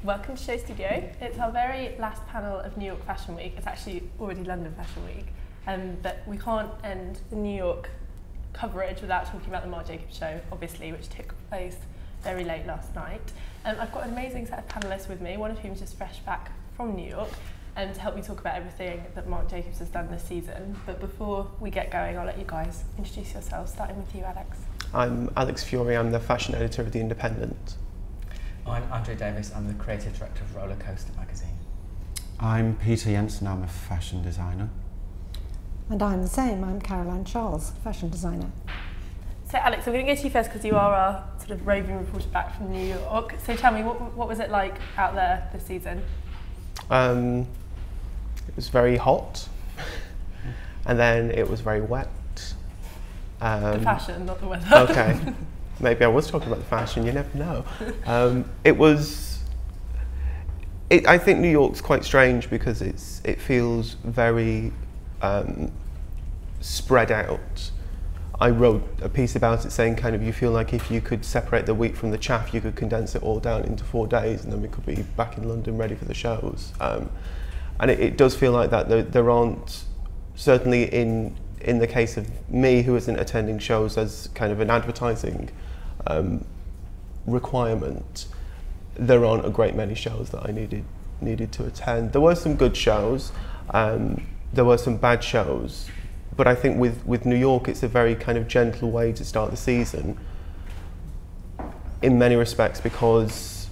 welcome to Show Studio. It's our very last panel of New York Fashion Week. It's actually already London Fashion Week, but we can't end the New York coverage without talking about the Marc Jacobs show, obviously, which took place very late last night. I've got an amazing set of panellists with me, one of whom is just fresh back from New York, to help me talk about everything that Marc Jacobs has done this season. But before we get going, I'll let you guys introduce yourselves, starting with you, Alex. I'm Alex Fury, I'm the fashion editor of The Independent. I'm Andrew Davis, I'm the creative director of Roller Coaster magazine. I'm Peter Jensen, I'm a fashion designer. And I'm the same, I'm Caroline Charles, fashion designer. So Alex, I'm going to go to you first because you are our sort of roving reporter back from New York. So tell me, what was it like out there this season? It was very hot, and then it was very wet. The fashion, not the weather. Okay, maybe I was talking about the fashion, you never know. I think New York's quite strange because it feels very spread out. I wrote a piece about it saying kind of you feel like if you could separate the wheat from the chaff, you could condense it all down into 4 days and then we could be back in London ready for the shows. And it does feel like that. There aren't, certainly in the case of me who isn't attending shows as kind of an advertising requirement, there aren't a great many shows that I needed to attend. There were some good shows, there were some bad shows, but I think with New York it's a very kind of gentle way to start the season in many respects because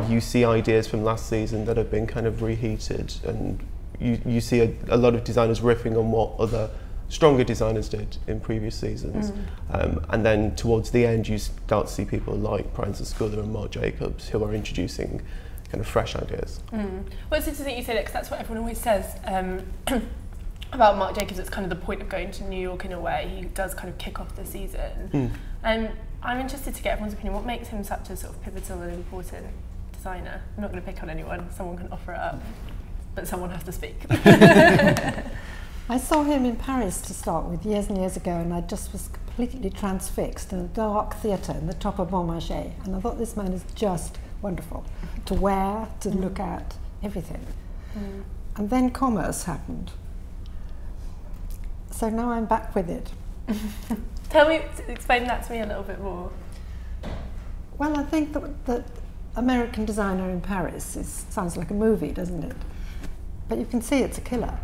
you see ideas from last season that have been kind of reheated, and you see a lot of designers riffing on what other stronger designers did in previous seasons. And then towards the end you start to see people like Francis Scudder and Marc Jacobs who are introducing kind of fresh ideas. Well, it's interesting you say that because that's what everyone always says about Marc Jacobs. It's kind of the point of going to New York in a way. He does kind of kick off the season. I'm interested to get everyone's opinion. What makes him such a sort of pivotal and important designer? I'm not going to pick on anyone, someone can offer it up, but someone has to speak. I saw him in Paris to start with years and years ago, and I just was completely transfixed in a dark theatre in the top of Montmartre, and I thought this man is just wonderful to wear, to look at, everything. And then commerce happened. So now I'm back with it. Explain that to me a little bit more. Well, I think that American Designer in Paris sounds like a movie, doesn't it? But you can see it's a killer.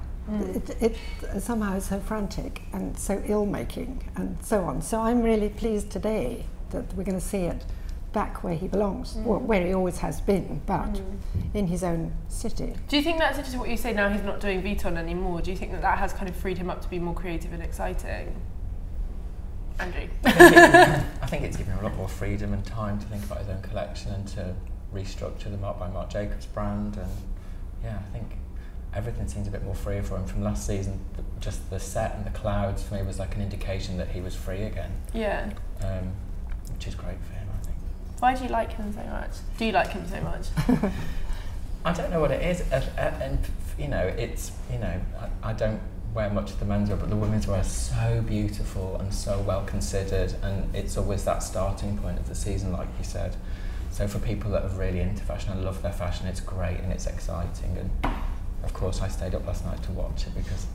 It somehow is so frantic and so ill-making and so on. So I'm really pleased today that we're going to see it back where he belongs, well, where he always has been, but in his own city. Do you think that's interesting what you say now he's not doing Vuitton anymore? Do you think that has kind of freed him up to be more creative and exciting? Andrew? I think it's given him a lot more freedom and time to think about his own collection and to restructure the Marc by Marc Jacobs brand, and yeah, I think everything seems a bit more free for him from last season. Just the set and the clouds for me was like an indication that he was free again. Yeah. Which is great for him, I think. Why do you like him so much? Do you like him so much? I don't know what it is, and you know, it's, you know, I don't wear much of the menswear, but the womenswear is so beautiful and so well considered, and it's always that starting point of the season, like you said. So for people that are really into fashion and love their fashion, it's great and it's exciting, and of course I stayed up last night to watch it because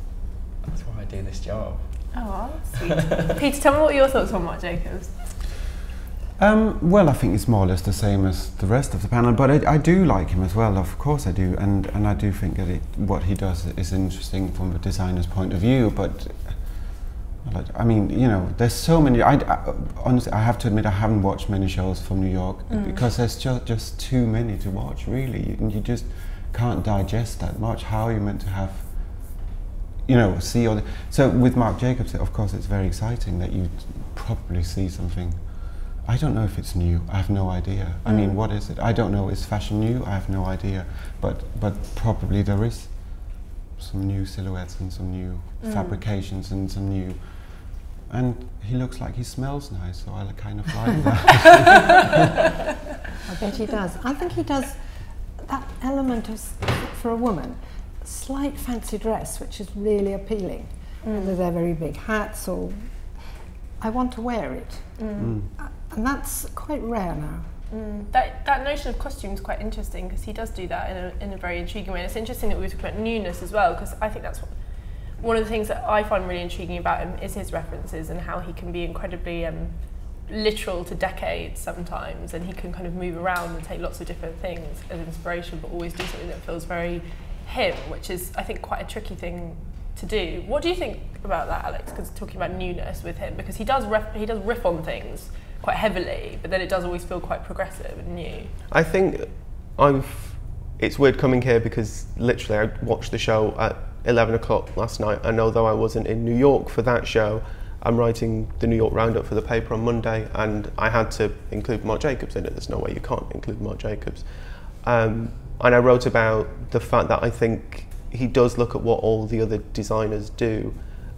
that's why I do this job. Oh, that's sweet. Peter, tell me what your thoughts on Marc Jacobs. Well, I think it's more or less the same as the rest of the panel, but I do like him as well, of course I do, and I do think that what he does is interesting from a designer's point of view, but I mean, you know, there's so many, honestly, I have to admit I haven't watched many shows from New York because there's just too many to watch, really, and you just can't digest that much. How are you meant to have, you know, see all the, so with Marc Jacobs, of course it's very exciting that you probably see something. I don't know if it's new, I have no idea. I mean, what is it? I don't know, is fashion new? I have no idea, but probably there is some new silhouettes and some new fabrications and some new, and he looks like he smells nice, so I kind of like that. I bet he does. I think he does that element of, for a woman, slight fancy dress, which is really appealing. Whether they're very big hats or, I want to wear it. And that's quite rare now. That notion of costume is quite interesting because he does do that in a very intriguing way. And it's interesting that we were talking about newness as well, because I think that's one of the things that I find really intriguing about him is his references and how he can be incredibly literal to decades sometimes, and he can kind of move around and take lots of different things as inspiration, but always do something that feels very him, which is, I think, quite a tricky thing to do. What do you think about that, Alex? Because talking about newness with him, because he does riff on things quite heavily, but then it does always feel quite progressive and new. I think it's weird coming here because literally I watched the show at 11 o'clock last night, and although I wasn't in New York for that show, I'm writing the New York roundup for the paper on Monday, and I had to include Marc Jacobs in it. There's no way you can't include Marc Jacobs. And I wrote about the fact that I think he does look at what all the other designers do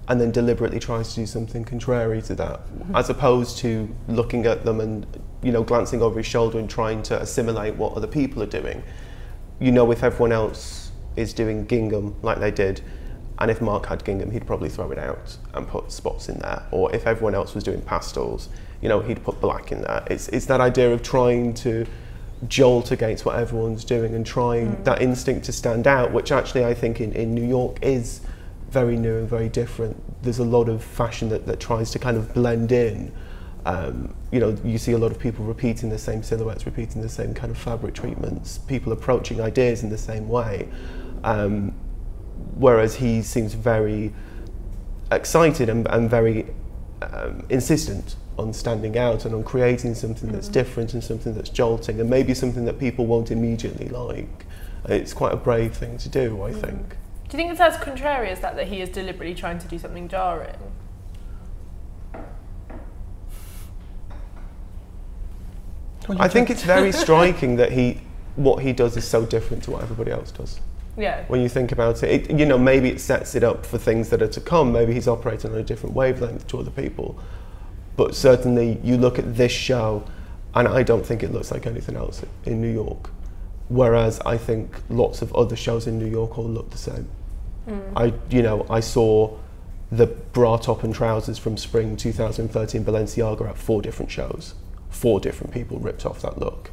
and then deliberately tries to do something contrary to that, as opposed to looking at them and, you know, glancing over his shoulder and trying to assimilate what other people are doing. You know, if everyone else is doing gingham like they did, and if Marc had gingham, he'd probably throw it out and put spots in there. Or if everyone else was doing pastels, you know, he'd put black in there. It's that idea of trying to jolt against what everyone's doing and trying that instinct to stand out, which actually I think in New York is very new and very different. There's a lot of fashion that tries to kind of blend in. You know, you see a lot of people repeating the same silhouettes, repeating the same kind of fabric treatments, people approaching ideas in the same way. Whereas he seems very excited and very insistent on standing out and on creating something that's different and something that's jolting and maybe something that people won't immediately like. It's quite a brave thing to do, I think. Do you think it's as contrary as that he is deliberately trying to do something jarring? I think it's very striking that what he does is so different to what everybody else does. Yeah. When you think about it, you know, maybe it sets it up for things that are to come. Maybe he's operating on a different wavelength to other people. But certainly you look at this show and I don't think it looks like anything else in New York. Whereas I think lots of other shows in New York all look the same. I saw the bra top and trousers from spring 2013 Balenciaga at 4 different shows. 4 different people ripped off that look.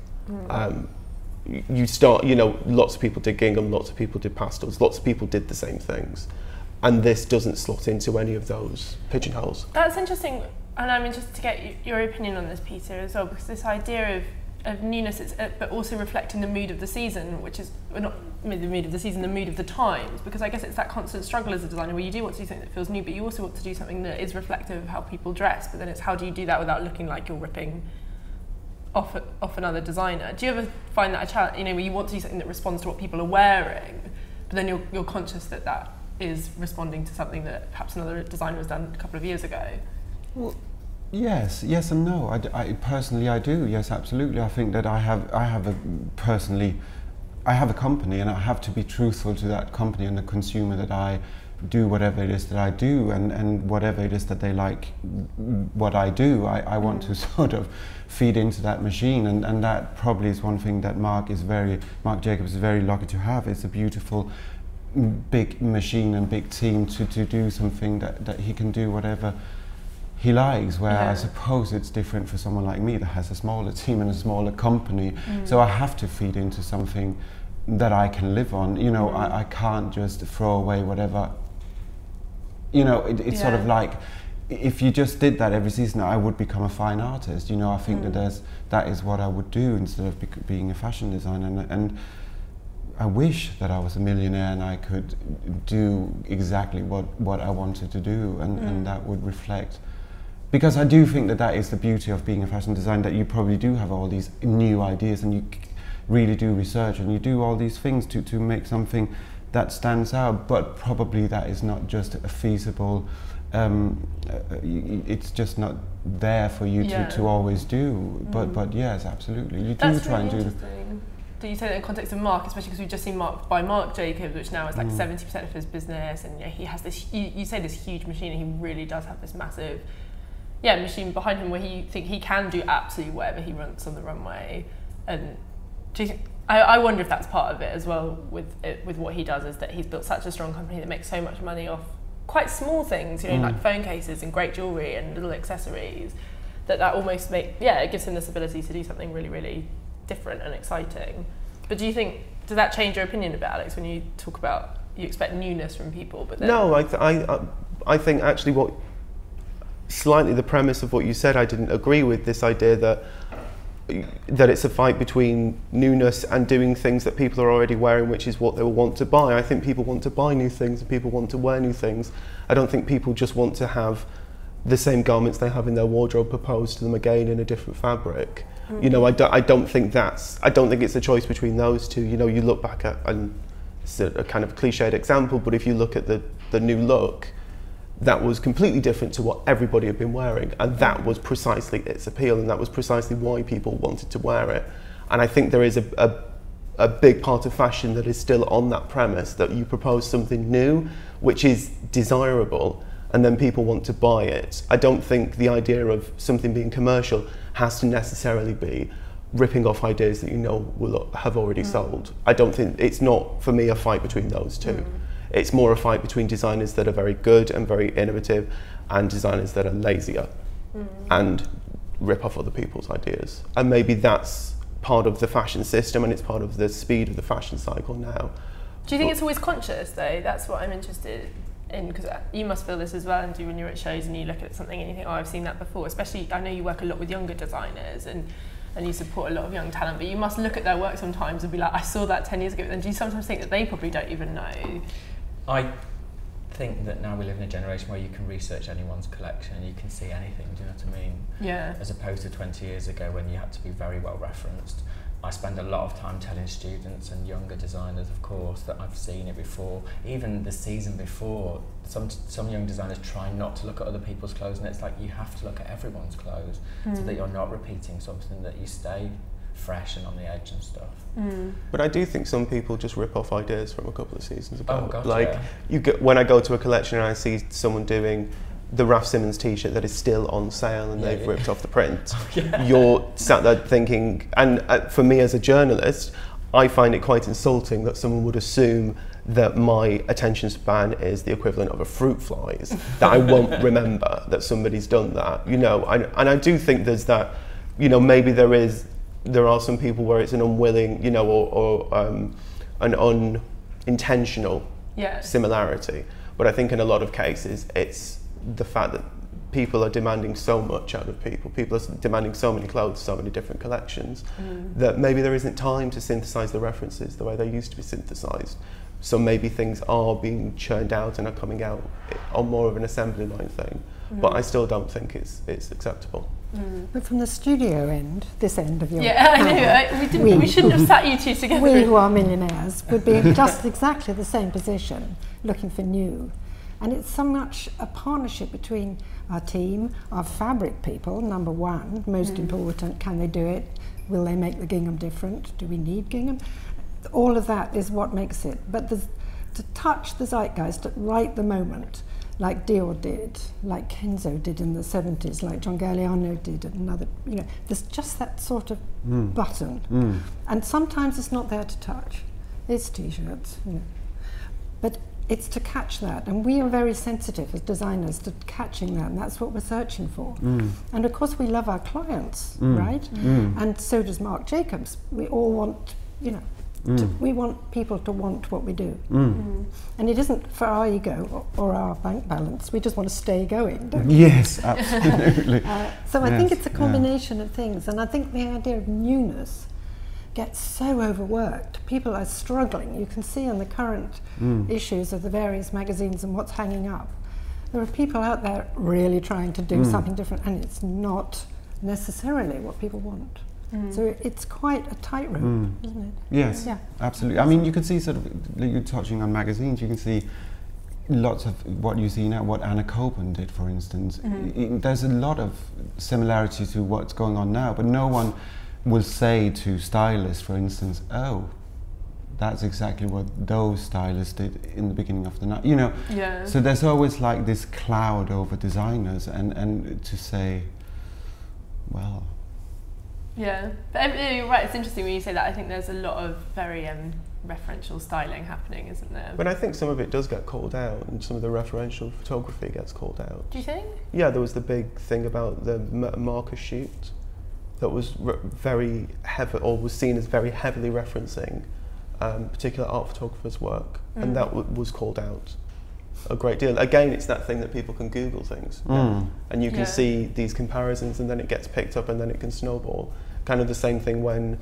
You start, you know, lots of people did gingham, lots of people did pastels, lots of people did the same things. And this doesn't slot into any of those pigeonholes. That's interesting, and I'm interested to get your opinion on this, Peter, as well, because this idea of newness, but also reflecting the mood of the season, which is, well, not the mood of the season, the mood of the times, because I guess it's that constant struggle as a designer where you do want to do something that feels new, but you also want to do something that is reflective of how people dress, but then it's how do you do that without looking like you're ripping off another designer? Do you ever find that a challenge, you know, where you want to do something that responds to what people are wearing, but then you're conscious that that is responding to something that perhaps another designer has done a couple of years ago? Well, yes and no. I personally, I do. Yes, absolutely. I think that I have a company, and I have to be truthful to that company and the consumer, that I do whatever it is that I do, and whatever it is that they like what I do, I want to sort of feed into that machine, and that probably is one thing that Marc Jacobs is very lucky to have. It's a beautiful big machine and big team to do something that he can do whatever he likes, where I suppose it's different for someone like me that has a smaller team and a smaller company. So I have to feed into something that I can live on. You know, I can't just throw away whatever. You know, it's sort of like, if you just did that every season, I would become a fine artist. You know, I think that is what I would do instead of being a fashion designer. And I wish that I was a millionaire and I could do exactly what I wanted to do, and that would reflect. Because I do think that is the beauty of being a fashion designer, that you probably do have all these new ideas and you really do research and you do all these things to make something that stands out, but probably that is not just a feasible, it's just not there for you to always do. But yes, absolutely, you do try and do. Do you say that in context of Marc, especially because we've just seen Marc Jacobs, which now is like 70% of his business, and he has this, you say this huge machine, and he really does have this massive machine behind him where he can do absolutely whatever he wants on the runway. And do you think, I wonder if that's part of it as well with what he does, is that he's built such a strong company that makes so much money off quite small things, you know, like phone cases and great jewellery and little accessories, that almost it gives him this ability to do something really, really different and exciting. But do you think, does that change your opinion about Alex when you talk about, you expect newness from people, but then... No, I think actually slightly the premise of what you said, I didn't agree with, this idea that it's a fight between newness and doing things that people are already wearing, which is what they will want to buy. I think people want to buy new things and people want to wear new things. I don't think people just want to have the same garments they have in their wardrobe proposed to them again in a different fabric. You know, I don't think it's a choice between those two. You know, you look back at, and it's a kind of cliched example, but if you look at the new look, that was completely different to what everybody had been wearing, and that was precisely its appeal, and that was precisely why people wanted to wear it. And I think there is a big part of fashion that is still on that premise, that you propose something new, which is desirable, and then people want to buy it. I don't think the idea of something being commercial has to necessarily be ripping off ideas that you know will have already sold. I don't think, it's not, for me, a fight between those two. It's more a fight between designers that are very good and very innovative and designers that are lazier and rip off other people's ideas. And maybe that's part of the fashion system and it's part of the speed of the fashion cycle now. Do you think it's always conscious though? That's what I'm interested in, because you must feel this as well, and when you're at shows and you look at something and you think, oh, I've seen that before. Especially, I know you work a lot with younger designers and you support a lot of young talent, but you must look at their work sometimes and be like, I saw that 10 years ago. And do you sometimes think that they probably don't even know? I think that now we live in a generation where you can research anyone's collection and you can see anything, do you know what I mean? Yeah. As opposed to 20 years ago when you had to be very well referenced. I spend a lot of time telling students and younger designers, of course, that I've seen it before. Even the season before, some young designers try not to look at other people's clothes, and it's like you have to look at everyone's clothes so that you're not repeating something, that you stay fresh and on the edge and stuff. But I do think some people just rip off ideas from a couple of seasons ago. Oh, God, like yeah. When I go to a collection and I see someone doing the Raf Simons t-shirt that is still on sale and they've ripped off the print, you're sat there thinking, and for me as a journalist, I find it quite insulting that someone would assume that my attention span is the equivalent of a fruit fly's, that I won't remember that somebody's done that, you know. And I do think there's that, you know, maybe there are some people where it's an unwilling, you know, or an unintentional similarity. But I think in a lot of cases, it's the fact that people are demanding so much out of people. People are demanding so many clothes, so many different collections, that maybe there isn't time to synthesize the references the way they used to be synthesized. So maybe things are being churned out and are coming out on more of an assembly line thing. But I still don't think it's acceptable. But from the studio end, this end of your I know, we shouldn't have sat you two together. We who are millionaires would be in just exactly the same position, looking for new. And it's so much a partnership between our team, our fabric people, number one, most important, can they do it? Will they make the gingham different? Do we need gingham? All of that is what makes it. But to touch the zeitgeist at right the moment, like Dior did, like Kenzo did in the 70s, like John Galliano did, and another, you know, there's just that sort of button. And sometimes it's not there to touch. It's t-shirts, you know. But it's to catch that, and we are very sensitive as designers to catching that, and that's what we're searching for. And of course we love our clients, right? And so does Marc Jacobs. We all want, you know, we want people to want what we do. And it isn't for our ego or our bank balance, we just want to stay going, don't we? Yes, absolutely. So I think it's a combination of things, and I think the idea of newness gets so overworked. People are struggling. You can see in the current issues of the various magazines and what's hanging up. There are people out there really trying to do something different, and it's not necessarily what people want. So it's quite a tightrope, isn't it? Yes, absolutely. I mean, you can see sort of, you're touching on magazines, you can see lots of what you see now, what Anna Copen did, for instance. There's a lot of similarity to what's going on now, but no one will say to stylists, for instance, oh, that's exactly what those stylists did in the beginning of the night, you know. So there's always like this cloud over designers, and to say, well. But you're right, it's interesting when you say that. I think there's a lot of very referential styling happening, isn't there? But I think some of it does get called out, and some of the referential photography gets called out. Do you think? Yeah, there was the big thing about the Marc shoot that was very heavy, or was seen as very heavily referencing particular art photographers' work, and that was called out a great deal. Again, it's that thing that people can Google things, and you can see these comparisons, and then it gets picked up, and then it can snowball. Kind of the same thing when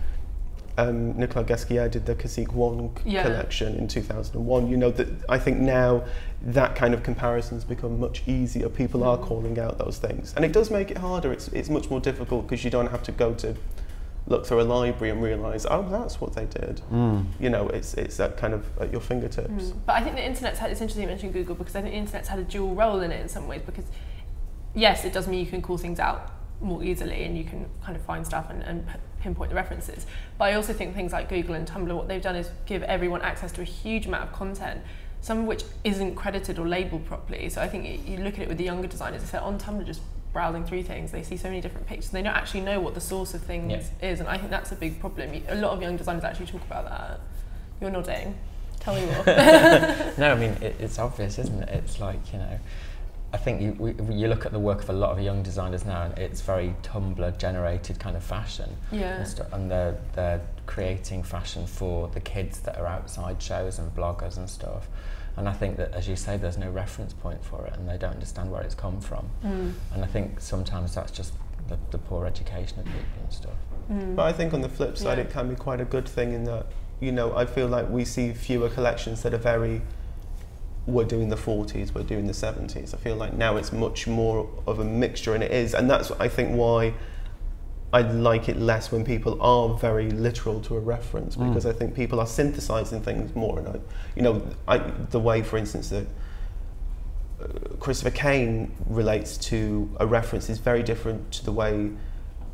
Nicolas Ghesquière did the Cacique Wong collection in 2001. You know, that I think now that kind of comparisons become much easier. People are calling out those things, and it does make it harder. It's much more difficult because you don't have to go to look through a library and realise, oh, that's what they did. You know, it's that kind of at your fingertips. But I think the internet's had, it's interesting you mentioned Google, because I think the internet's had a dual role in it in some ways, because yes, it does mean you can call things out more easily and you can kind of find stuff and pinpoint the references. But I also think things like Google and Tumblr, what they've done is give everyone access to a huge amount of content, some of which isn't credited or labelled properly. So I think you look at it with the younger designers, if they're on Tumblr just browsing through things, they see so many different pictures, they don't actually know what the source of things is, and I think that's a big problem. A lot of young designers actually talk about that. You're nodding. Tell me more. No, I mean, it's obvious, isn't it? It's like, you know, I think you look at the work of a lot of young designers now, and it's very Tumblr-generated kind of fashion. And they're creating fashion for the kids that are outside shows and bloggers and stuff. And I think that, as you say, there's no reference point for it, and they don't understand where it's come from. And I think sometimes that's just the poor education of people and stuff. But I think on the flip side, it can be quite a good thing in that, you know, I feel like we see fewer collections that are very, we're doing the 40s, we're doing the 70s. I feel like now it's much more of a mixture, and it is, and that's, I think, why I like it less when people are very literal to a reference, because I think people are synthesizing things more. And you know, the way, for instance, that Christopher Kane relates to a reference is very different to the way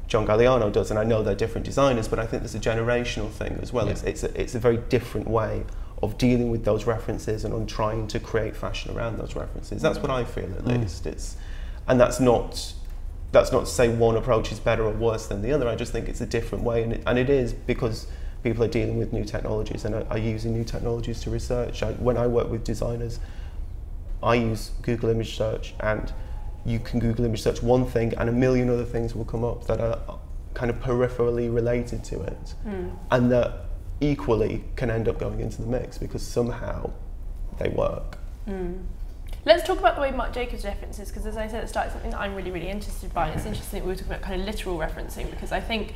John Galliano does, and I know they're different designers, but I think there's a generational thing as well. It's a very different way of dealing with those references and on trying to create fashion around those references. That's what I feel, at least. And that's not to say one approach is better or worse than the other. I just think it's a different way, and it is because people are dealing with new technologies and are using new technologies to research. When I work with designers, I use Google image search, and you can Google image search one thing and a million other things will come up that are kind of peripherally related to it, and that equally can end up going into the mix because somehow they work. Let's talk about the way Marc Jacobs references, because as I said at the start, it's something that I'm really, really interested by. And it's interesting that we were talking about kind of literal referencing, because I think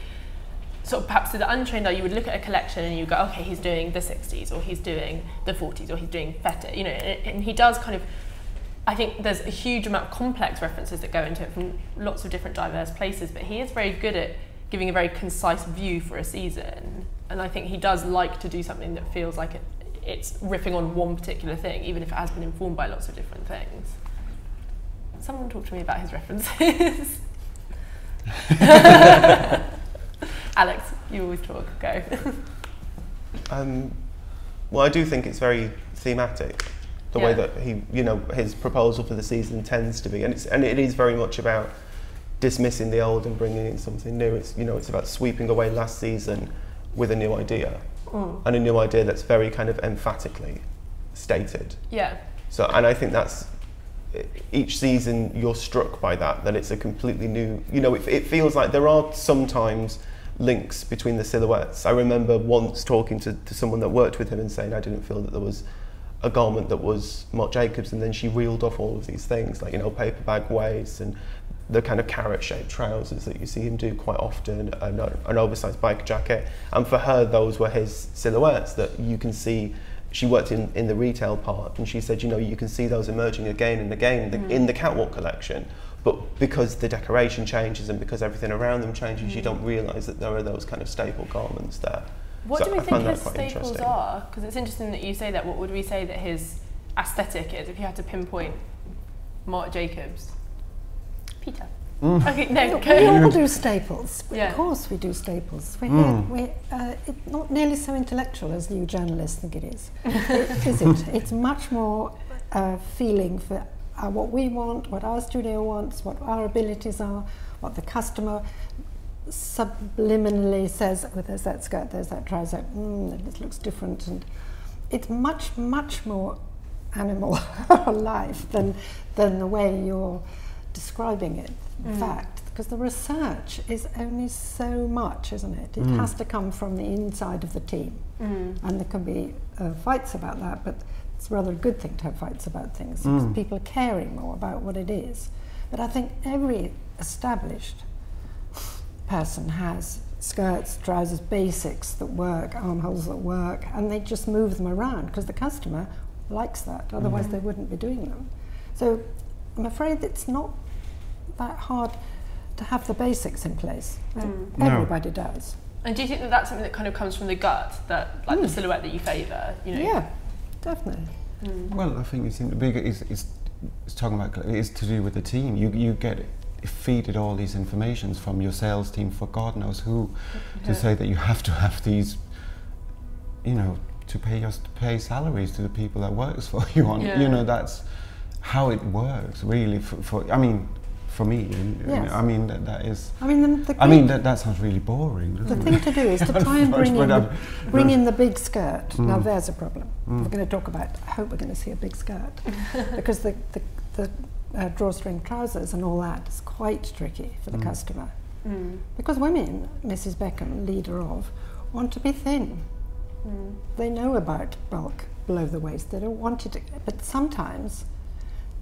sort of perhaps to the untrained eye, you would look at a collection and you go, okay, he's doing the 60s, or he's doing the 40s, or he's doing feta, you know, and he does kind of, I think there's a huge amount of complex references that go into it from lots of different diverse places, but he is very good at giving a very concise view for a season. And I think he does like to do something that feels like it's riffing on one particular thing, even if it has been informed by lots of different things. Someone talk to me about his references. Alex, you always talk, go. Well, I do think it's very thematic, the way that he, you know, his proposal for the season tends to be, and it is very much about dismissing the old and bringing in something new. It's, you know, it's about sweeping away last season with a new idea. And a new idea that's very kind of emphatically stated. So, and I think that's, each season you're struck by that it's a completely new, you know, it feels like there are sometimes links between the silhouettes. I remember once talking to someone that worked with him and saying I didn't feel that there was a garment that was Marc Jacobs, and then she reeled off all of these things, like, you know, paper bag waist and the kind of carrot-shaped trousers that you see him do quite often, and an oversized biker jacket. And for her, those were his silhouettes that you can see. She worked in the retail part, and she said, you know, you can see those emerging again and again in the catwalk collection. But because the decoration changes and because everything around them changes, you don't realise that there are those kind of staple garments there. What do we think his staples are? Because it's interesting that you say that. What would we say that his aesthetic is, if you had to pinpoint Marc Jacobs? Peter. Okay, no, we all do staples. Yeah. Of course we do staples. It's not nearly so intellectual as you journalists think it is. Is it? It's much more feeling for what we want, what our studio wants, what our abilities are, what the customer subliminally says, "Oh, there's that skirt, there's that trouser, this looks different," and it's much, much more animal life than the way you're describing it, in fact, because the research is only so much, isn't it? It has to come from the inside of the team, and there can be fights about that, but it's rather a good thing to have fights about things, because people are caring more about what it is. But I think every established person has skirts, trousers, basics that work, armholes that work, and they just move them around because the customer likes that, otherwise they wouldn't be doing them. So I'm afraid it's not that hard to have the basics in place. Everybody does. And do you think that that's something that kind of comes from the gut, that like the silhouette that you favour? You know? Yeah, definitely. Well, I think the bigger is talking about is to do with the team. You get feeded all these informations from your sales team for God knows who, to say that you have to have these, you know, to pay salaries to the people that works for you. You know, that's how it works really. For I mean, for me, Yes. I mean that is. I mean, that sounds really boring. the thing to do is to try and bring in the big skirt. Now there's a problem. We're going to talk about. I hope we're going to see a big skirt, because the drawstring trousers and all that is quite tricky for the customer. Because women, Mrs. Beckham, leader of, want to be thin. They know about bulk below the waist. They don't want it to, but sometimes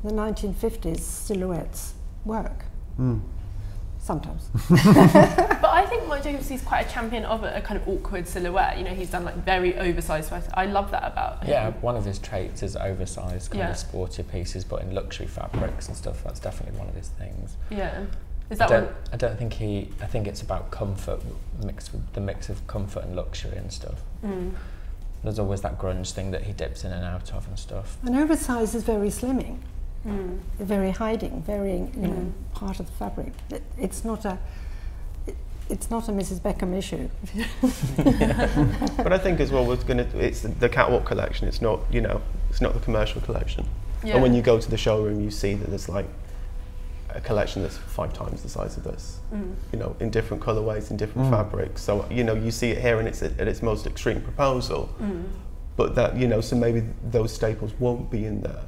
the 1950s silhouettes work. Sometimes. But I think Marc Jacobs is quite a champion of a kind of awkward silhouette. You know, he's done like very oversized sweaters. I love that about him. Yeah, one of his traits is oversized kind of sporty pieces, but in luxury fabrics and stuff. That's definitely one of his things. Yeah. Is that I don't think I think it's about comfort, the mix of comfort and luxury and stuff. There's always that grunge thing that he dips in and out of and stuff. And oversize is very slimming. Very hiding, very part of the fabric. It's not a Mrs. Beckham issue. But I think as well, it's the catwalk collection. It's not, you know, it's not the commercial collection. Yeah. And when you go to the showroom, you see that there's like a collection that's 5 times the size of this. You know, in different colorways, in different fabrics. So you know, you see it here, and it's at its most extreme proposal. But that, you know, so maybe those staples won't be in there,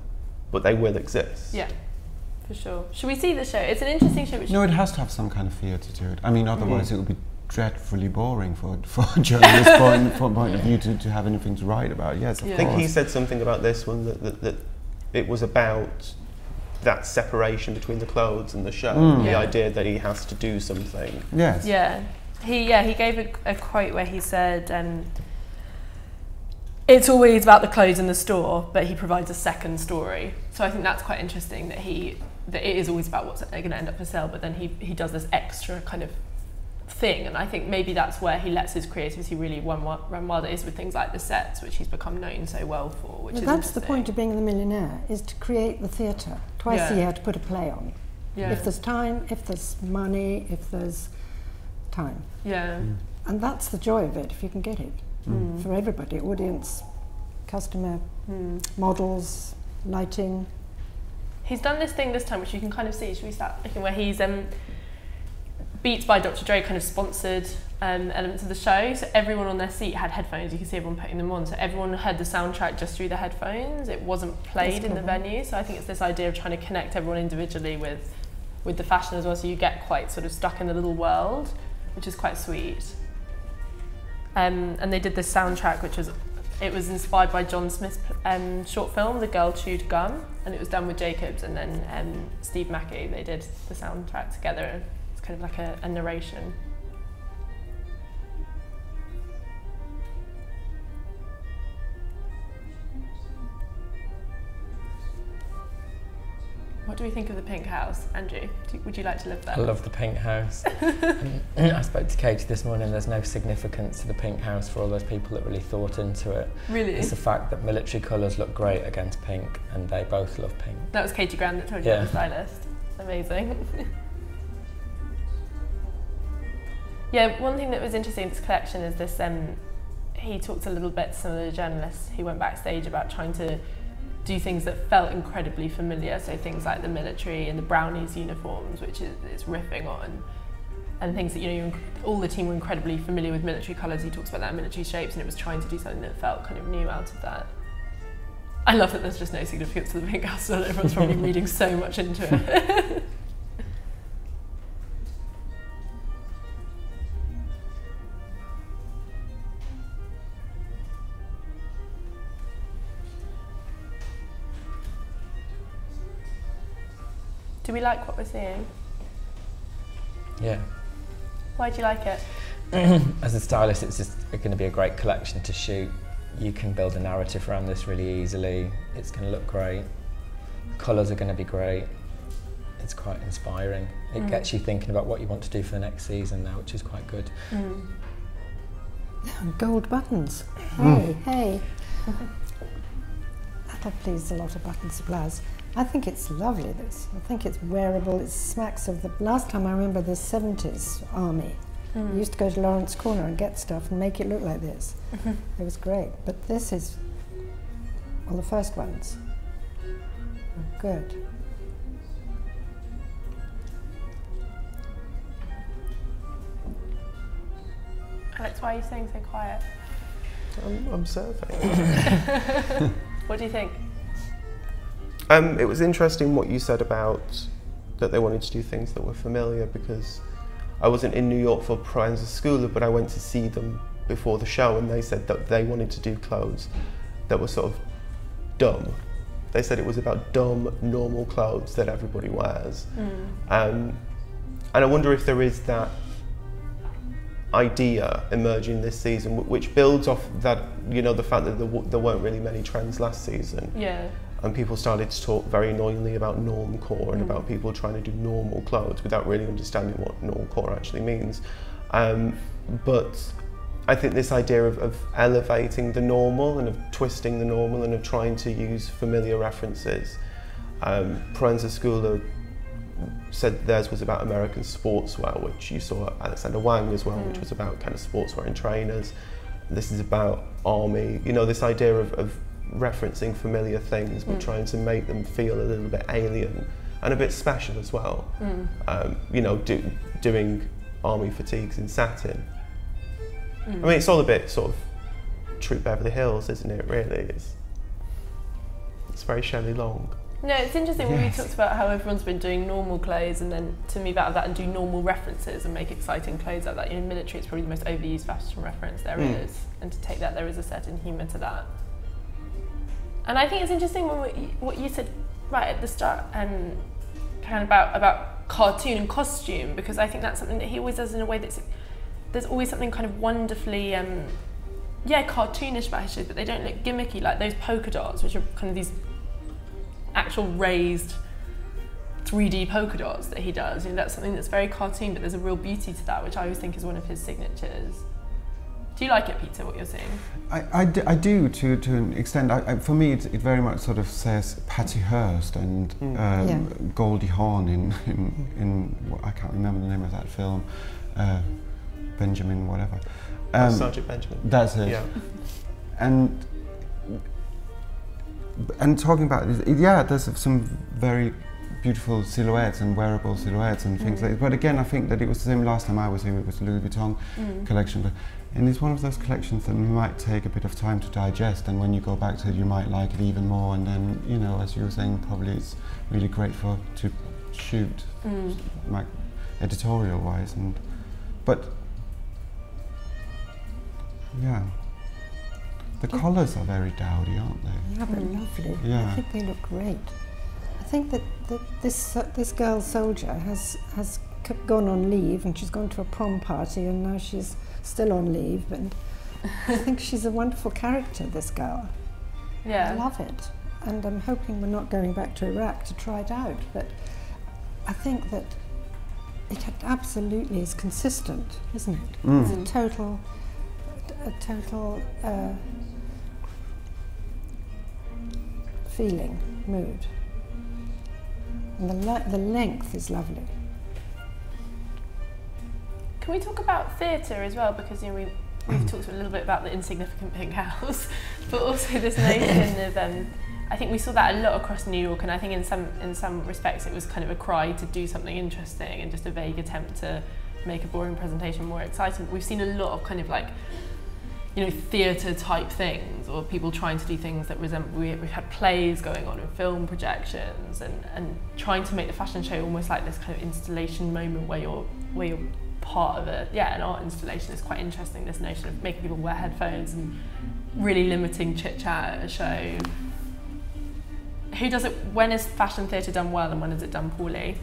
but they will exist. Yeah, for sure. Should we see the show? It's an interesting show. No, it has to have some kind of fear to do it. I mean, otherwise it would be dreadfully boring for a journalist point of view to have anything to write about. Yes, of course. I think he said something about this one, that it was about that separation between the clothes and the show. The idea that he has to do something. Yes. Yeah. He gave a quote where he said, it's always about the clothes in the store, but he provides a second story. So I think that's quite interesting, that it is always about what's going to end up for sale, but then he does this extra kind of thing, and I think maybe that's where he lets his creativity really run wild. It is with things like the sets, which he's become known so well for. Which is that's the point of being the millionaire, is to create the theatre. Twice a year to put a play on. Yeah. If there's time, if there's money, if there's time. Yeah. And that's the joy of it, if you can get it. For everybody, audience, customer, models, lighting. He's done this thing this time, which you can kind of see. Should we start looking, where he's Beats by Dr. Dre kind of sponsored elements of the show, so everyone on their seat had headphones. You can see everyone putting them on, so everyone heard the soundtrack just through the headphones. It wasn't played in the venue, so I think it's this idea of trying to connect everyone individually with the fashion as well, so you get quite sort of stuck in the little world, which is quite sweet. And they did this soundtrack, which was inspired by John Smith's short film, The Girl Chewed Gum, and it was done with Jacobs and then Steve Mackey. They did the soundtrack together. It's kind of like a narration. What do we think of the pink house, Andrew? Would you like to live there? I love the pink house. I spoke to Katie this morning. There's no significance to the pink house for all those people that really thought into it. Really? It's the fact that military colours look great against pink, and they both love pink. That was Katie Graham that told you about the stylist. Amazing. Yeah, one thing that was interesting in this collection is this, he talked a little bit to some of the journalists who went backstage about trying to do things that felt incredibly familiar, so things like the military and the brownies uniforms, which is riffing on and things that, you know, all the team were incredibly familiar with military colours. He talks about that in military shapes, and it was trying to do something that felt kind of new out of that. I love that there's just no significance to the pink house, so everyone's probably reading so much into it. Do we like what we're seeing? Yeah. Why do you like it? As a stylist, it's just going to be a great collection to shoot. You can build a narrative around this really easily. It's going to look great. Colours are going to be great. It's quite inspiring. It gets you thinking about what you want to do for the next season now, which is quite good. Gold buttons. Hey, hey. That'll please a lot of button suppliers. I think it's lovely, this. I think it's wearable. It smacks of the... Last time I remember the 70s army. We used to go to Lawrence Corner and get stuff and make it look like this. It was great. But this is... Well, the first ones are good. Alex, why are you staying so quiet? I'm surveying. What do you think? It was interesting what you said about that they wanted to do things that were familiar, because I wasn't in New York for Pranza School, but I went to see them before the show, and they said that they wanted to do clothes that were sort of dumb. They said it was about dumb, normal clothes that everybody wears. And I wonder if there is that idea emerging this season, which builds off that, you know, the fact that there weren't really many trends last season. Yeah. And people started to talk very annoyingly about normcore and about people trying to do normal clothes without really understanding what normcore actually means. But I think this idea of elevating the normal and of twisting the normal and of trying to use familiar references. Pranza School said theirs was about American sportswear, which you saw Alexander Wang as well, which was about kind of sportswear and trainers. This is about army, you know, this idea of referencing familiar things but trying to make them feel a little bit alien and a bit special as well. You know, doing army fatigues in satin. I mean, it's all a bit sort of Troop Beverly Hills, isn't it, really? It's very Shelley Long. No, it's interesting when we talked about how everyone's been doing normal clothes, and then to move out of that and do normal references and make exciting clothes like that. You know, military is probably the most overused fashion reference there is, and to take that, there is a certain humour to that. And I think it's interesting what you said right at the start, and kind of about cartoon and costume, because I think that's something that he always does in a way that's, there's always something kind of wonderfully, cartoonish about his shows, but they don't look gimmicky, like those polka dots, which are kind of these actual raised 3D polka dots that he does. You know, that's something that's very cartoon, but there's a real beauty to that, which I always think is one of his signatures. Do you like it, Peter, what you're seeing? I do to an extent. For me, it very much sort of says Patty Hearst and Goldie Hawn in I can't remember the name of that film, Benjamin whatever. Sergeant Benjamin. That's it. Yeah. And talking about it, yeah, there's some very beautiful silhouettes and wearable silhouettes and things like that. But again, I think that it was the same last time I was here. It was the Louis Vuitton collection. And it's one of those collections that might take a bit of time to digest, and when you go back to it, you might like it even more. And then, you know, as you were saying, probably it's really great to shoot, like editorial-wise. But yeah, the colours are very dowdy, aren't they? Yeah, but lovely. Yeah. I think they look great. I think that this girl soldier has gone on leave, and she's gone to a prom party, and now she's still on leave, and I think she's a wonderful character, this girl. Yeah. I love it, and I'm hoping we're not going back to Iraq to try it out, but I think that it absolutely is consistent, isn't it? It's a total feeling, mood, and the length is lovely. Can we talk about theatre as well? Because, you know, we've talked a little bit about the insignificant pink house, but also this notion of, I think we saw that a lot across New York, and I think in some respects it was kind of a cry to do something interesting and just a vague attempt to make a boring presentation more exciting. We've seen a lot of kind of like, you know, theatre type things, or people trying to do things that resemble, we've had plays going on and film projections, and trying to make the fashion show almost like this kind of installation moment where you're part of an art installation. Is quite interesting, this notion of making people wear headphones and really limiting chit chat at a show. Who does it, when is fashion theatre done well and when is it done poorly?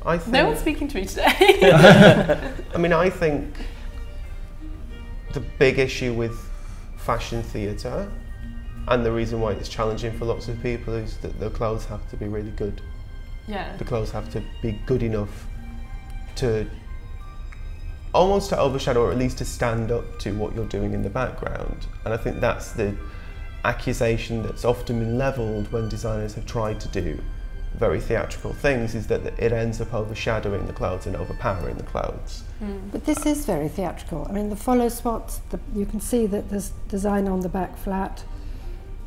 I think, no one's speaking to me today. I mean, I think the big issue with fashion theatre, and the reason why it's challenging for lots of people, is that the clothes have to be really good. Yeah. The clothes have to be good enough to almost to overshadow, or at least to stand up to what you're doing in the background. And I think that's the accusation that's often been levelled when designers have tried to do very theatrical things, is that it ends up overshadowing the clothes and overpowering the clothes. But this is very theatrical. I mean, the follow spots, you can see that there's design on the back flat.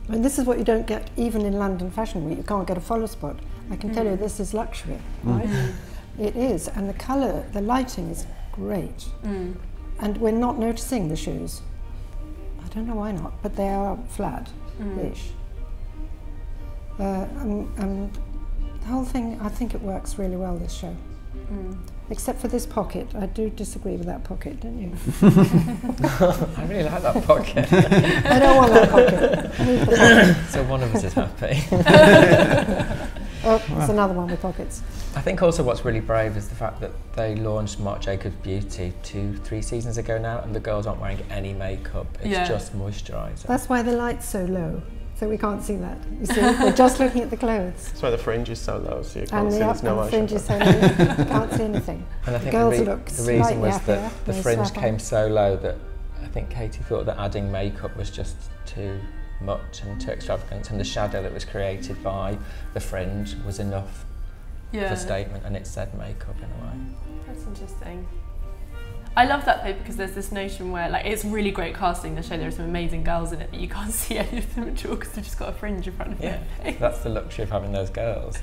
I mean, this is what you don't get even in London Fashion Week. You can't get a follow spot. I can tell you this is luxury, right? It is, and the colour, the lighting is great. And we're not noticing the shoes. I don't know why not, but they are flat-ish. The whole thing, I think it works really well, this show. Except for this pocket. I do disagree with that pocket, don't you? I really like that pocket. I don't want that pocket. I need the pocket. So one of us is happy. Oh, there's another one with pockets. I think also what's really brave is the fact that they launched Marc Jacobs Beauty 2-3 seasons ago now, and the girls aren't wearing any makeup. It's just moisturiser. That's why the light's so low, so we can't see that. You see, we're just looking at the clothes. That's why the fringe is so low, so you can't And see there's no the fringe is so eyeshadow. low, you can't see anything. And I think Girls the look reason was slightly that the happier, fringe slap on. came so low that I think Katie thought that adding makeup was just too much and too extravagant, and the shadow that was created by the fringe was enough for statement, and it said makeup in a way. That's interesting. I love that though, because there's this notion where, like, it's really great casting. The show, there are some amazing girls in it, but you can't see any of them at all because they've just got a fringe in front of their face. That's the luxury of having those girls.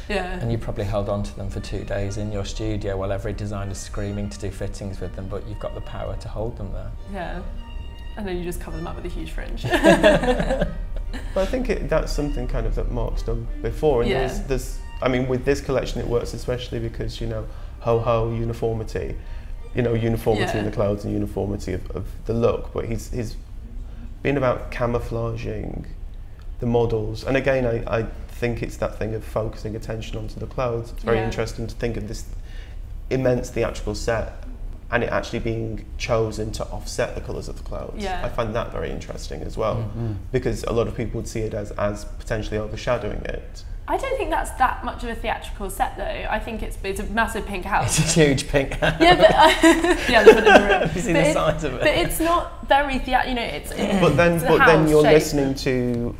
And you probably held on to them for 2 days in your studio while every designer's screaming to do fittings with them, but you've got the power to hold them there. Yeah. And then you just cover them up with a huge fringe. But I think that's something kind of that Marc's done before, and there's I mean, with this collection it works especially because, you know, ho-ho, uniformity, you know, uniformity in the clothes and uniformity of the look, but he's been about camouflaging the models, and again I think it's that thing of focusing attention onto the clothes. It's very interesting to think of this immense theatrical set and it actually being chosen to offset the colours of the clothes. I find that very interesting as well, because a lot of people would see it as potentially overshadowing it. I don't think that's that much of a theatrical set though. I think it's a massive pink house. It's a huge pink house. Yeah, but the front of the room. Have you seen the size of it? But it's not very you know, it's but then you're shape. listening to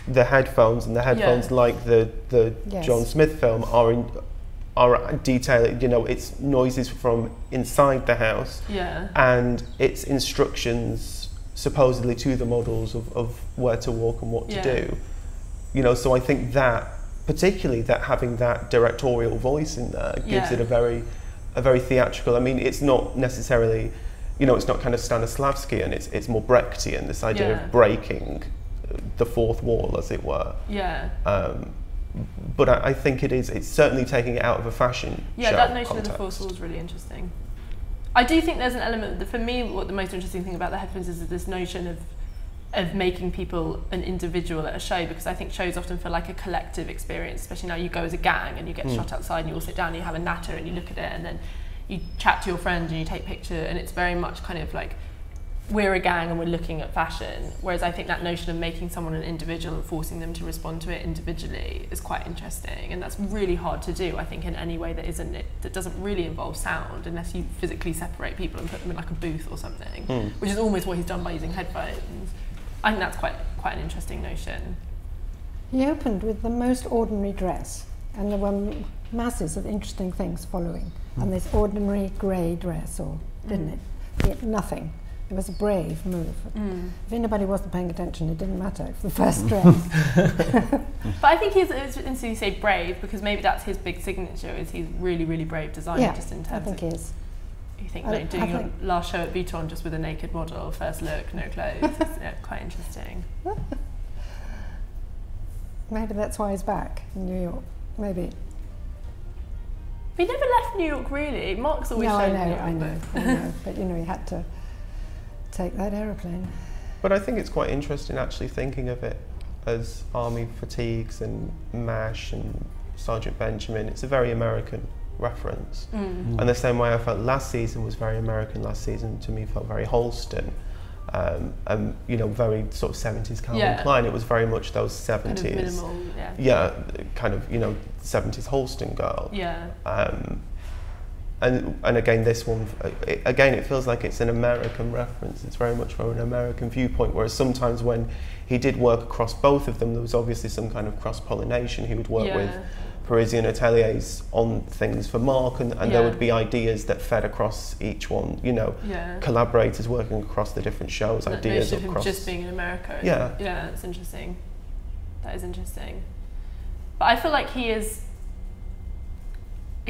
the headphones, and the headphones, like the John Smith film, are detailed. You know, it's noises from inside the house, and it's instructions supposedly to the models of where to walk and what to do. You know, so I think that, particularly that having that directorial voice in there gives it a very theatrical. I mean, it's not necessarily, you know, it's not kind of Stanislavskian, it's more Brechtian, this idea of breaking the fourth wall, as it were. But I think it's certainly taking it out of a fashion show that notion context. of the fourth wall is really interesting. I do think there's an element, for me, what the most interesting thing about the headphones is this notion of making people an individual at a show, because I think shows often feel like a collective experience, especially now you go as a gang and you get shot outside and you all sit down and you have a natter and you look at it and then you chat to your friends and you take pictures, and it's very much kind of like we're a gang and we're looking at fashion, whereas I think that notion of making someone an individual and forcing them to respond to it individually is quite interesting, and that's really hard to do, I think, in any way that doesn't really involve sound, unless you physically separate people and put them in like a booth or something, which is almost what he's done by using headphones. I think that's quite an interesting notion. He opened with the most ordinary dress, and there were masses of interesting things following. And this ordinary grey dress, didn't it? Nothing. It was a brave move. If anybody wasn't paying attention, it didn't matter. It was the first dress. But I think it's interesting you say brave, because maybe that's his big signature, is he's really, really brave designer, Yeah, just in I terms think of... he is. You think I like, doing your think- last show at Vuitton just with a naked model, first look, no clothes, is quite interesting. Maybe that's why he's back in New York. Maybe. But he never left New York, really. Marc's always No, shown I New York. know. But you know, he had to take that aeroplane. But I think it's quite interesting actually thinking of it as army fatigues and MASH and Sergeant Benjamin. It's a very American reference. And the same way I felt last season was very American. Last season to me felt very Holston. And you know, very sort of 70s Calvin Klein. It was very much those 70s. Kind of minimal, Yeah, kind of, you know, 70s Holston girl. Yeah. And again, this one, again, it feels like it's an American reference. It's very much from an American viewpoint, whereas sometimes when he did work across both of them, there was obviously some kind of cross-pollination. He would work with Parisian ateliers on things for Marc, and there would be ideas that fed across each one, you know, collaborators working across the different shows, that ideas notion of across... him just being in America. Yeah. Yeah, it's interesting. That is interesting. But I feel like he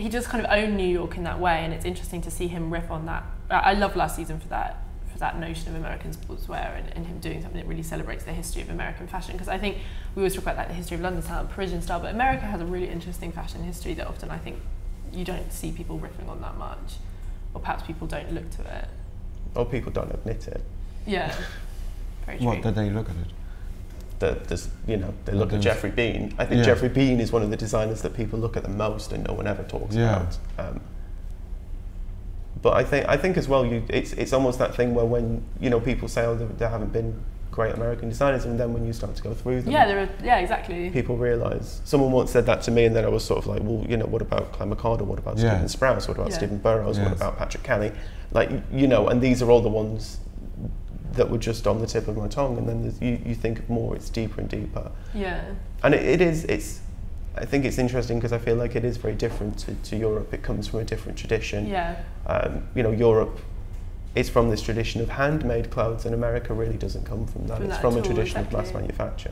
just kind of owned New York in that way, and it's interesting to see him riff on that. I love last season for that notion of American sportswear and him doing something that really celebrates the history of American fashion, because I think we always talk about like the history of London style and Parisian style, but America has a really interesting fashion history that often I think you don't see people riffing on that much, or perhaps people don't look to it. Or people don't admit it. Yeah, very true. What, do they look at it? You know, they look at Jeffrey Bean. I think Jeffrey Bean is one of the designers that people look at the most and no one ever talks about. But I think as well, it's almost that thing where when, you know, people say, oh, there haven't been great American designers, and then when you start to go through them, exactly. People realise. Someone once said that to me, and then I was sort of like, well, you know, what about Claire Mercado? What about Stephen Sprouse? What about Stephen Burrows? What about Patrick Kelly? Like, you know, and these are all the ones that were just on the tip of my tongue, and then you think of more, it's deeper and deeper. Yeah. And I think it's interesting because I feel like it is very different to Europe. It comes from a different tradition. Yeah. You know, Europe is from this tradition of handmade clothes, and America really doesn't come from that. It's from a tradition of mass manufacture.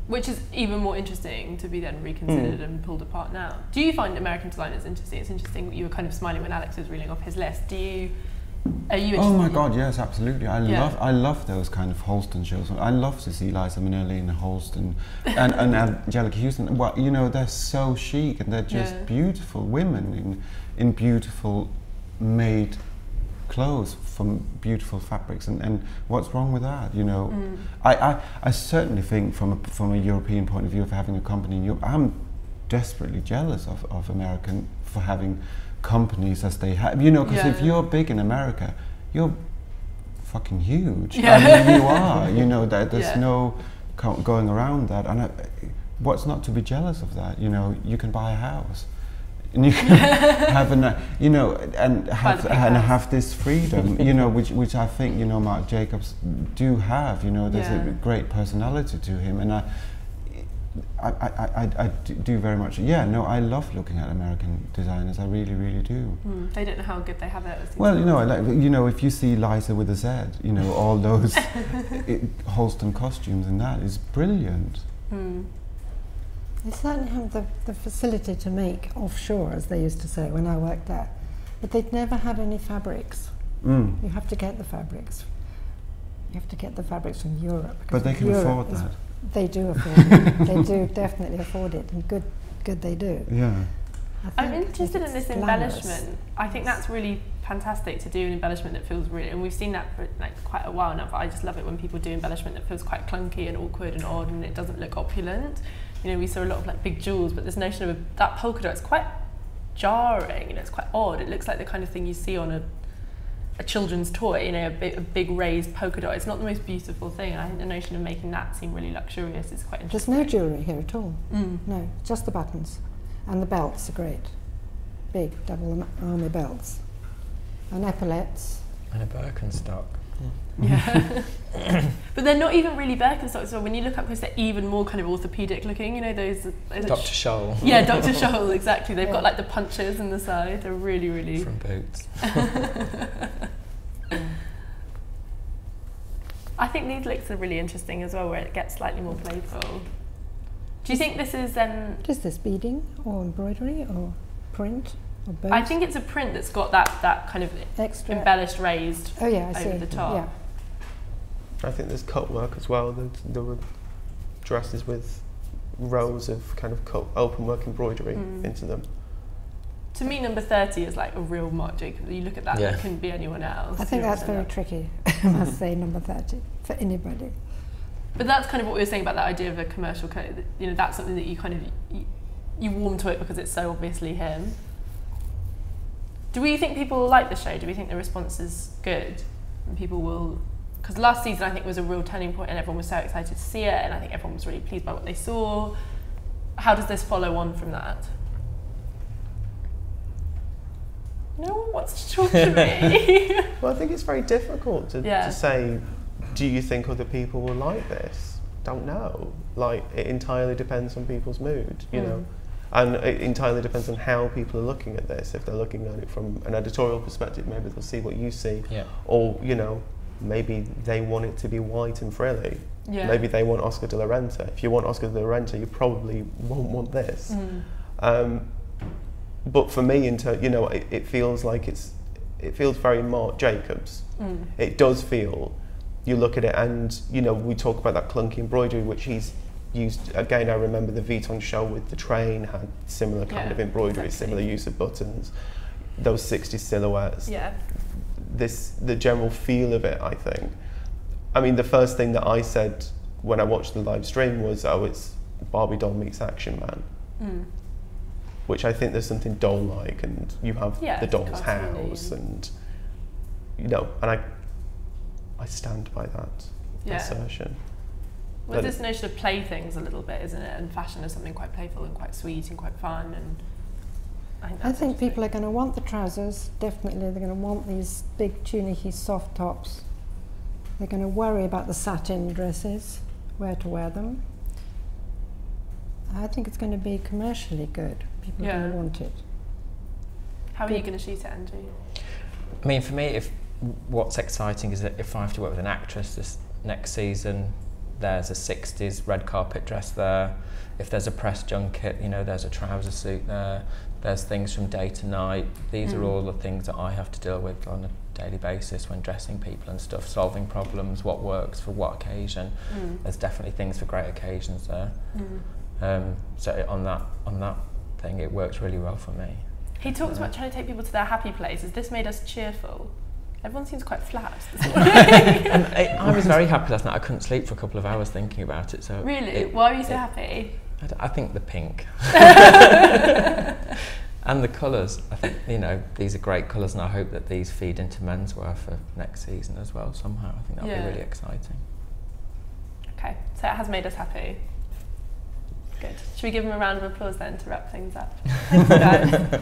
Which is even more interesting to be then reconsidered and pulled apart now. Do you find American designers interesting? It's interesting that you were kind of smiling when Alex was reeling off his list. Are you interested? Oh my God, yes, absolutely. I love those kind of Holston shows. I love to see Liza Minnelli and Holston and Angelica Houston. Well, you know, they're so chic and they're just beautiful women in beautiful made clothes from beautiful fabrics. And what's wrong with that? You know, I certainly think from a European point of view of having a company in Europe, I'm desperately jealous of American for having companies as they have, you know, because if you're big in America, you're fucking huge. I mean, you are, you know, there's no going around that. And what's not to be jealous of that? You know, you can buy a house and you can have you know, and have this freedom, you know, which I think, you know, Marc Jacobs do have. You know, there's a great personality to him, and I do very much. Yeah, no, I love looking at American designers. I really, really do. They don't know how good they have it. Well, you know, if you see Liza with a Z, you know, all those Holston costumes and that is brilliant. They certainly have the facility to make offshore, as they used to say when I worked there, but they'd never had any fabrics. You have to get the fabrics. You have to get the fabrics from Europe. But they can afford that. They do afford it. They do definitely afford it, and good they do. Yeah. I'm interested in this embellishment. I think that's really fantastic to do an embellishment that feels really, and we've seen that for like quite a while now, but I just love it when people do embellishment that feels quite clunky and awkward and odd, and it doesn't look opulent. You know, we saw a lot of like big jewels, but this notion of that polka dot is quite jarring, you know, it's quite odd. It looks like the kind of thing you see on a children's toy, you know, a big raised polka dot. It's not the most beautiful thing. I think the notion of making that seem really luxurious is quite interesting. There's no jewellery here at all. No, just the buttons. And the belts are great. Big double army belts. And epaulettes. And a Birkenstock. Yeah. But they're not even really Birkenstocks. So when you look up close, they're even more kind of orthopedic looking. You know, those Dr. Scholl. Yeah, Dr. Scholl, exactly. They've got like the punches in the side. They're really, really... From Boots. I think these looks are really interesting as well, where it gets slightly more playful. Do you think this is What is this, beading or embroidery or print or both? I think it's a print that's got that kind of Extra embellished raised over the top. Yeah. I think there's cut work as well. There were dresses with rows of kind of cut open work embroidery into them. To me, number 30 is like a real Marc Jacobs. You look at that, it couldn't be anyone else. I think that's very tricky, I must say, number 30, for anybody. But that's kind of what we were saying about that idea of a commercial code. You know, that's something that you kind of, you warm to it because it's so obviously him. Do we think people will like the show? Do we think the response is good? And people will, because last season I think was a real turning point and everyone was so excited to see it, and I think everyone was really pleased by what they saw. How does this follow on from that? No one wants to talk to me. Well, I think it's very difficult to say, do you think other people will like this? Don't know. Like, it entirely depends on people's mood, you know. And it entirely depends on how people are looking at this. If they're looking at it from an editorial perspective, maybe they'll see what you see. Yeah. Or, you know, maybe they want it to be white and frilly. Yeah. Maybe they want Oscar de la Renta. If you want Oscar de la Renta, you probably won't want this. But for me, you know, it feels like it feels very Marc Jacobs. It does feel. You look at it, and you know, we talk about that clunky embroidery, which he's used. Again, I remember the Vuitton show with the train had similar kind of embroidery, similar use of buttons. Those 60s silhouettes. Yeah. The general feel of it, I think. I mean, the first thing that I said when I watched the live stream was, "Oh, it's Barbie doll meets Action Man." Which I think there's something doll-like, and you have the doll's house, and you know, and I stand by that assertion. Well, this notion of playthings a little bit, isn't it? And fashion is something quite playful and quite sweet and quite fun, and I think people are going to want the trousers. Definitely, they're going to want these big tunicky soft tops. They're going to worry about the satin dresses, where to wear them. I think it's going to be commercially good. People are going to want it. How are you going to shoot it, Andrew? I mean, for me, what's exciting is that if I have to work with an actress this next season, there's a 60s red carpet dress there. If there's a press junket, you know, there's a trouser suit there. There's things from day to night. These are all the things that I have to deal with on a daily basis when dressing people and stuff, solving problems, what works for what occasion. There's definitely things for great occasions there. So on that thing, it works really well for me. He talks about trying to take people to their happy place. Has this made us cheerful? Everyone seems quite flat this morning. I was very happy last night. I couldn't sleep for a couple of hours thinking about it. So really? Why were you so happy? I think the pink. And the colours. I think, you know, these are great colours, and I hope that these feed into menswear for next season as well somehow. I think that'll be really exciting. Okay, so it has made us happy. Good. Should we give him a round of applause then to wrap things up? Thanks, guys.